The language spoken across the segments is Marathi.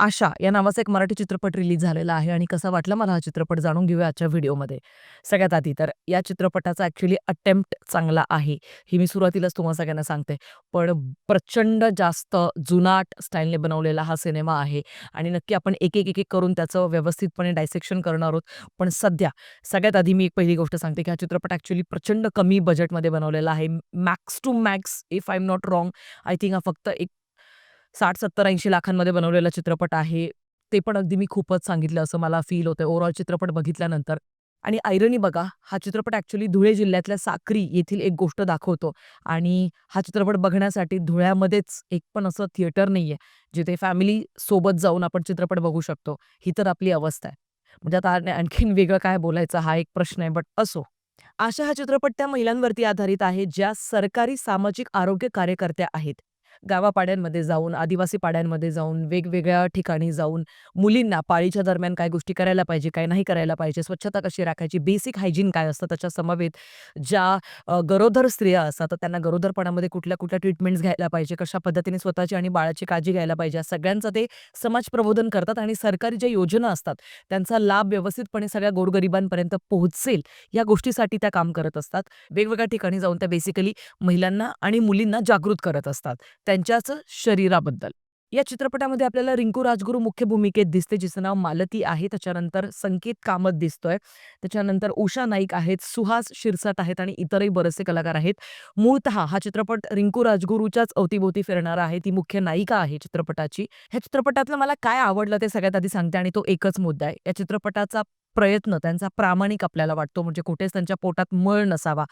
आशा या नावाचा एक मराठी चित्रपट रिलीज झालेला आहे आणि कसा वाटला मला हा चित्रपट जाणून घेऊया आजच्या व्हिडिओमध्ये. सगळ्यात आधी तर या चित्रपटाचा ॲक्चुअली अटेम्प्ट चांगला आहे, ही मी सुरुवातीलाच तुम्हा सगळ्यांना सांगते. पण प्रचंड जास्त जुनाट स्टाईलने बनवलेला हा सिनेमा आहे आणि नक्की आपण एक करून त्याचं व्यवस्थितपणे डायसेक्शन करणार आहोत. पण सध्या सगळ्यात आधी मी एक पहिली गोष्ट सांगते, की हा चित्रपट ॲक्चुअली प्रचंड कमी बजेटमध्ये बनवलेला आहे. Max to max if I am not wrong, I think हा फक्त एक 60-70-80 लाखांमध्ये बनवलेला चित्रपट आहे. ते पण अगदी मी खूपच सांगितलं असं मला फील होतंय ओव्हरऑल चित्रपट बघितल्यानंतर. आणि आयरनी बघा, हा चित्रपट ॲक्चुअली धुळे जिल्ह्यातल्या साक्री येथील एक गोष्ट दाखवतो आणि हा चित्रपट बघण्यासाठी धुळ्यामध्येच एक पण असं थिएटर नाहीये, जिथे फॅमिली सोबत जाऊन आपण चित्रपट बघू शकतो. ही तर आपली अवस्था आहे. म्हणजे आता आणखीन वेगळं काय बोलायचं हा एक प्रश्न आहे, बट असो. आशा हा चित्रपट त्या महिलांवरती आधारित आहे, ज्या सरकारी सामाजिक आरोग्य कार्यकर्त्या आहेत. गावापाड्यांमध्ये जाऊन, आदिवासी पाड्यांमध्ये जाऊन, वेगवेगळ्या ठिकाणी जाऊन मुलींना पाळीच्या दरम्यान काय गोष्टी करायला पाहिजे, काय नाही करायला पाहिजे, स्वच्छता कशी राखायची, बेसिक हायजीन काय असतं त्याच्या समवेत ज्या गरोदर स्त्रिया असतात, तर त्यांना गरोदरपणामध्ये कुठल्या-कुठल्या ट्रीटमेंट्स घ्यायला पाहिजे, कशा पद्धतीने स्वतःची आणि बाळाची काळजी घ्यायला पाहिजे, या सगळ्यांचं ते समाज प्रबोधन करतात आणि सरकारी ज्या योजना असतात, त्यांचा लाभ व्यवस्थितपणे सगळ्या गोरगरिबांपर्यंत पोहोचेल, या गोष्टीसाठी त्या काम करत असतात. वेगवेगळ्या ठिकाणी जाऊन त्या बेसिकली महिलांना आणि मुलींना जागृत करत असतात, त्यांच्याच शरीराबद्दल. या चित्रपटामध्ये आपल्याला रिंकू राजगुरू मुख्य भूमिकेत दिसते, जिचं नाव मालती आहे. त्याच्यानंतर संकेत कामत दिसतोय. त्याच्यानंतर उषा नाईक आहेत, सुहास शिरसाट आहेत आणि इतरही बरेचसे कलाकार आहेत. मूळतः हा चित्रपट रिंकू राजगुरूच्याच अवतीभोवती फिरणारा आहे. ती मुख्य नायिका आहे चित्रपटाची. ह्या चित्रपटातलं मला काय आवडलं ते सगळ्यात आधी सांगते आणि तो एकच मुद्दा आहे. या चित्रपटाचा प्रयत्न त्यांचा प्रामाणिक आपल्याला वाटतो, म्हणजे कुठेच त्यांच्या पोटात मळ नसावा.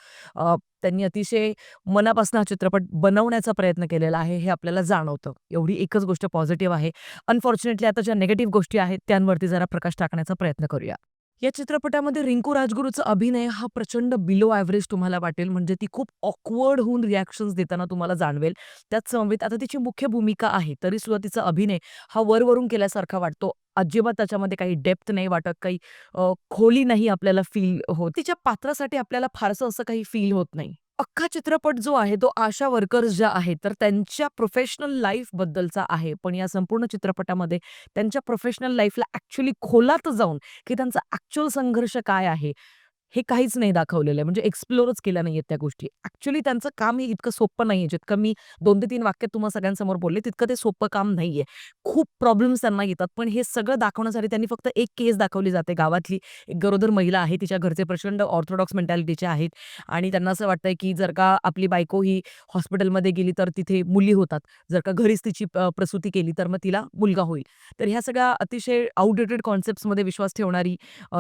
त्यांनी अतिशय मनापासून हा चित्रपट बनवण्याचा प्रयत्न केलेला आहे, हे आपल्याला जाणवतं. एवढी एकच गोष्ट पॉझिटिव्ह आहे. अनफॉर्च्युनेटली आता ज्या निगेटिव्ह गोष्टी आहेत, त्यांवरती जरा प्रकाश टाकण्याचा प्रयत्न करूया. या चित्रपटामध्ये रिंकू राजगुरूचा अभिनय हा प्रचंड बिलो एव्हरेज तुम्हाला वाटेल. म्हणजे ती खूप ऑकवर्ड होऊन रिएक्शन्स देताना तुम्हाला जाणवेल. त्याच समवेत आता तिची मुख्य भूमिका आहे, तरीसुद्धा तिचा अभिनय हा वरवरून केल्यासारखा वाटतो. अजिबात त्याच्यामध्ये काही डेप्थ नाही वाटत, काही खोली नाही आपल्याला फील होत. तिच्या पात्रासाठी आपल्याला फारसं असं काही फील होत नाही. अख्खा चित्रपट जो आहे तो आशा वर्कर्स ज्या आहेत, तर त्यांच्या प्रोफेशनल लाईफबद्दलचा आहे. पण या संपूर्ण चित्रपटामध्ये त्यांच्या प्रोफेशनल लाईफला ॲक्चुअली खोलात जाऊन, की त्यांचा ॲक्चुअल संघर्ष काय आहे, हे काहीच नाही दाखवलेलं आहे. म्हणजे एक्सप्लोरच केल्या नाहीयेत त्या गोष्टी. ॲक्चुअली त्यांचं काम हे इतकं सोपं नाहीये. जितकं मी 2 ते 3 वाक्यात तुम्हा सगळ्यांसमोर बोलले, तितकं ते सोपं काम नाहीये. खूप प्रॉब्लेम्स त्यांना येतात. पण हे सगळं दाखवण्यासाठी त्यांनी फक्त एक केस दाखवली जाते. गावातली एक गरोदर महिला आहे. तिच्या घरचे प्रचंड ऑर्थोडॉक्स मेंटॅलिटीचे आहेत आणि त्यांना असं वाटतंय, की जर का आपली बायको ही हॉस्पिटलमध्ये गेली, तर तिथे मुली होतात. जर का घरीच तिची प्रसूती केली, तर मग तिला मुलगा होईल. तर ह्या सगळ्या अतिशय आउटडेटेड कॉन्सेप्ट्समध्ये विश्वास ठेवणारी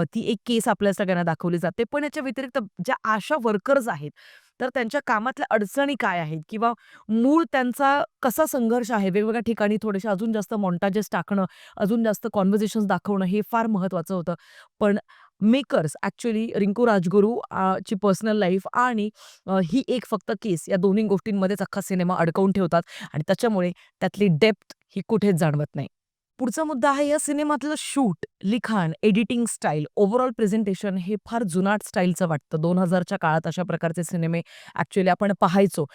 ती एक केस आपल्या सगळ्यांना दाखवली जाते. पण याच्या व्यतिरिक्त ज्या आशा वर्कर्स आहेत, तर त्यांच्या कामातल्या अडचणी काय आहेत किंवा मूळ त्यांचा कसा संघर्ष आहे, वेगवेगळ्या ठिकाणी थोडेसे अजून जास्त मॉन्टाजेस टाकणं, अजून जास्त कन्व्हर्सेशन्स दाखवणं हे फार महत्त्वाचं होतं. पण मेकर्स ॲक्चुअली रिंकू राजगुरू ची पर्सनल लाईफ आणि ही एक फक्त केस या दोन्ही गोष्टींमध्येच अख्खा सिनेमा अडकवून ठेवतात आणि त्याच्यामुळे त्यातली डेप्थ ही कुठेच जाणवत नाही. पुढचा मुद्दा आहे या सिनेमातलं शूट, लिखाण, एडिटिंग स्टाईल, ओव्हरऑल प्रेझेंटेशन हे फार जुनाट स्टाईलचं वाटतं. 2000च्या काळात अशा प्रकारचे सिनेमे ॲक्चुअली आपण पाहायचो.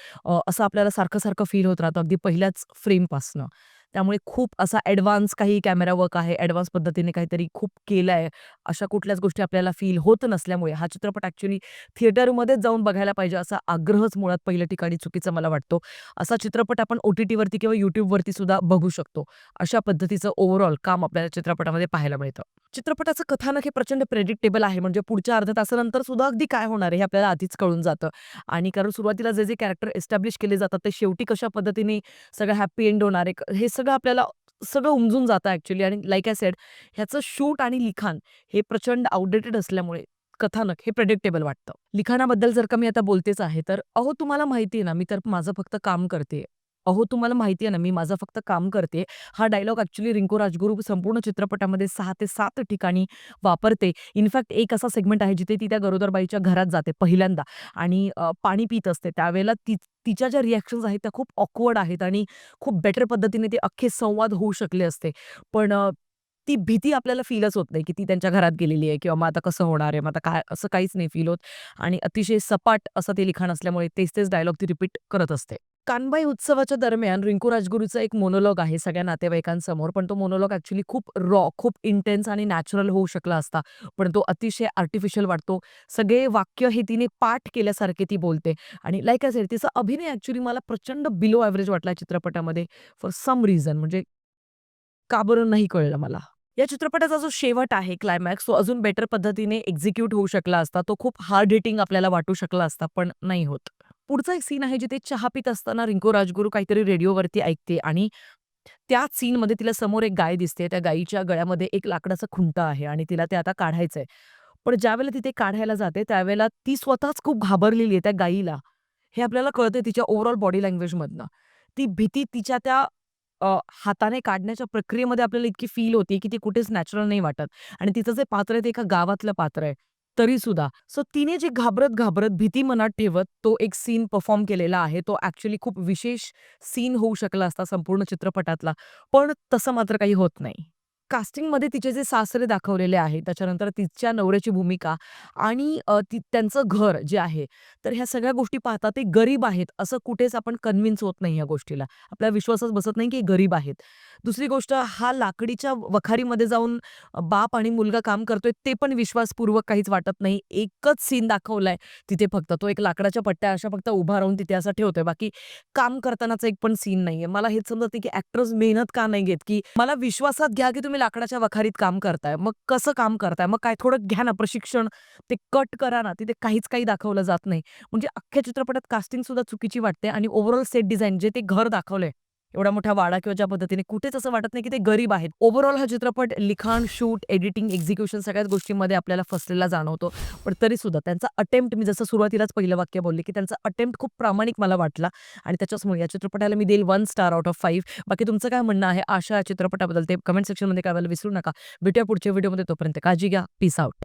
असं आपल्याला सारखं-सारखं फील होत राहतं अगदी पहिल्याच फ्रेमपासनं. त्यामुळे खूप असा ॲडव्हान्स काही कॅमेरा वर्क आहे, ॲडव्हान्स पद्धतीने काहीतरी खूप केलंय, अशा कुठल्याच गोष्टी आपल्याला फील होत नसल्यामुळे हा चित्रपट ॲक्चुअली थिएटरमध्येच जाऊन बघायला पाहिजे असा आग्रहच मुळात पहिल्या ठिकाणी चुकीचा मला वाटतो. असा चित्रपट आपण ओ-टी-टीवरती किंवा YouTubeवरती सुद्धा बघू शकतो. अशा पद्धतीचं ओव्हरऑल काम आपल्याला चित्रपटामध्ये पाहायला मिळतं. चित्रपटाचं कथानक हे प्रचंड प्रेडिक्टेबल आहे. म्हणजे पुढच्या अर्ध्या तासानंतर सुद्धा अगदी काय होणार आहे हे आपल्याला आधीच कळून जातं. आणि कारण सुरुवातीला जे कॅरेक्टर एस्टॅब्लिश केले जातात ते शेवटी कशा पद्धतीने सगळं हॅपी एंड होणार आहे, हे सगळं आपल्याला सगळं उमजून जातं ॲक्चुअली. आणि लाइक आय सेड, ह्याचं शूट आणि लिखाण हे प्रचंड आउटडेटेड असल्यामुळे कथानक हे प्रेडिक्टेबल वाटतं. लिखाणाबद्दल जर का मी आता बोलतेच आहे, तर अहो तुम्हाला माहिती आहे ना, मी तर माझं फक्त काम करते. अहो तुम्हाला माहिती आहे ना, मी माझं फक्त काम करते. हा डायलॉग ॲक्चुअली रिंकू राजगुरू संपूर्ण चित्रपटामध्ये 6 ते 7 ठिकाणी वापरते. इनफॅक्ट एक असा सेगमेंट आहे जिथे ती त्या गरोदर बाईच्या घरात जाते पहिल्यांदा आणि पाणी पीत असते. त्यावेळेला तिच्या ज्या रिएक्शन्स आहेत त्या खूप ऑकवर्ड आहेत आणि खूप बेटर पद्धतीने ते अख्खे संवाद होऊ शकले असते. पण ती भीती आपल्याला फीलच होत नाही, की ती त्यांच्या घरात गेलेली आहे किंवा मग आता कसं होणार आहे, मग आता काय, असं काहीच नाही फील होत आणि अतिशय सपाट असं ते लिखाण असल्यामुळे तेच-तेच डायलॉग ती रिपीट करत असते. कानबाई उत्सवाच्या दरम्यान रिंकू राजगुरूचा एक मोनोलॉग आहे सगळ्या नातेवाईकांसमोर. पण तो मोनोलॉग ॲक्चुअली खूप रॉ, खूप इंटेन्स आणि नॅचरल होऊ शकला असता. पण तो अतिशय आर्टिफिशियल वाटतो. सगळे वाक्य हे तिने पाठ केल्यासारखे ती बोलते आणि लाइक आय सेड तिचा अभिनय ॲक्चुअली मला प्रचंड बिलो एव्हरेज वाटला चित्रपटामध्ये फॉर सम रिझन म्हणजे का बरं नाही कळलं मला. या चित्रपटाचा जो शेवट आहे क्लायमॅक्स तो अजून बेटर पद्धतीने एक्झिक्यूट होऊ शकला असता. तो खूप हार्ड हिटिंग आपल्याला वाटू शकला असता, पण नाही होत. पुढचा एक सीन आहे जिथे चहा पीत असताना रिंकू राजगुरू काहीतरी रेडिओवरती ऐकते आणि त्याच सीनमध्ये तिला समोर एक गाय दिसते. त्या गायीच्या गळ्यामध्ये एक लाकडाचा खुंटा आहे आणि तिला ते आता काढायचंय. पण ज्यावेळेला ती ते काढायला जाते त्यावेळेला ती स्वतःच खूप घाबरलेली आहे त्या गायीला. हे आपल्याला कळतंय तिच्या ओव्हरऑल बॉडी लँग्वेजमधनं. ती भीती तिच्या त्या हाताने काढण्याच्या प्रक्रियेमध्ये आपल्याला इतकी फील होती, की ती कुठेच नॅचरल नाही वाटत आणि तिचं जे पात्र आहे ते एका गावातलं पात्र आहे, तरीसुद्धा. सो तिने जे घाबरत-घाबरत भीती मनात ठेवत तो एक सीन परफॉर्म केलेला आहे. तो ॲक्चुअली खूप विशेष सीन होऊ शकला असता संपूर्ण चित्रपटातला. पण तसं मात्र काही होत नाही. कास्टिंगमध्ये तिचे जे सासरे दाखवलेले आहेत, त्याच्यानंतर तिच्या नवऱ्याची भूमिका आणि त्यांचं घर जे आहे, तर ह्या सगळ्या गोष्टी पाहता ते गरीब आहेत, असं कुठेच आपण कन्विन्स होत नाही या गोष्टीला. आपल्याला विश्वासच बसत नाही की गरीब आहेत. दुसरी गोष्ट हा लाकडीच्या वखारीमध्ये जाऊन बाप आणि मुलगा काम करतोय, ते पण विश्वासपूर्वक काहीच वाटत नाही. एकच सीन दाखवलाय तिथे फक्त. तो एक लाकडाच्या पट्ट्या अशा फक्त उभा राहून तिथे असा ठेवतोय. बाकी काम करतानाचा एक पण सीन नाहीये. मला हेच समजत नाही की ॲक्टर्स मेहनत का नाही घेत, की मला विश्वासात घ्या की तुम्ही लाकडाच्या वखारीत काम करताय. मग कसं काम करताय? मग काय थोडं घ्या ना प्रशिक्षण. ते कट करा ना. तिथे काहीच काही दाखवलं जात नाही. म्हणजे अख्ख्या चित्रपटात कास्टिंग सुद्धा चुकीची वाटते आणि ओव्हरऑल सेट डिझाइन जे ते घर दाखवलंय, एवढा मोठा वाडा किंवा ज्या पद्धतीने कुठेच असं वाटत नाही की ते गरीब आहेत. ओव्हरऑल हा चित्रपट लिखाण, शूट, एडिटिंग, एक्झिक्युशन सगळ्याच गोष्टींमध्ये आपल्याला फसलेला जाणवतो. पण तरीसुद्धा त्यांचा अटेम्प्ट मी जसं सुरुवातीलाच पहिलं वाक्य बोलले, की त्यांचा अटेम्प्ट खूप प्रामाणिक मला वाटला आणि त्याच्याचमुळे या चित्रपटाला मी देईल 1 स्टार आउट ऑफ 5. बाकी तुमचं काय म्हणणं आहे आशा या चित्रपटाबद्दल ते कमेंट सेक्शनमध्ये कळवायला विसरू नका. भेटूया पुढच्या व्हिडिओमध्ये. तोपर्यंत काळजी घ्या. Peace out.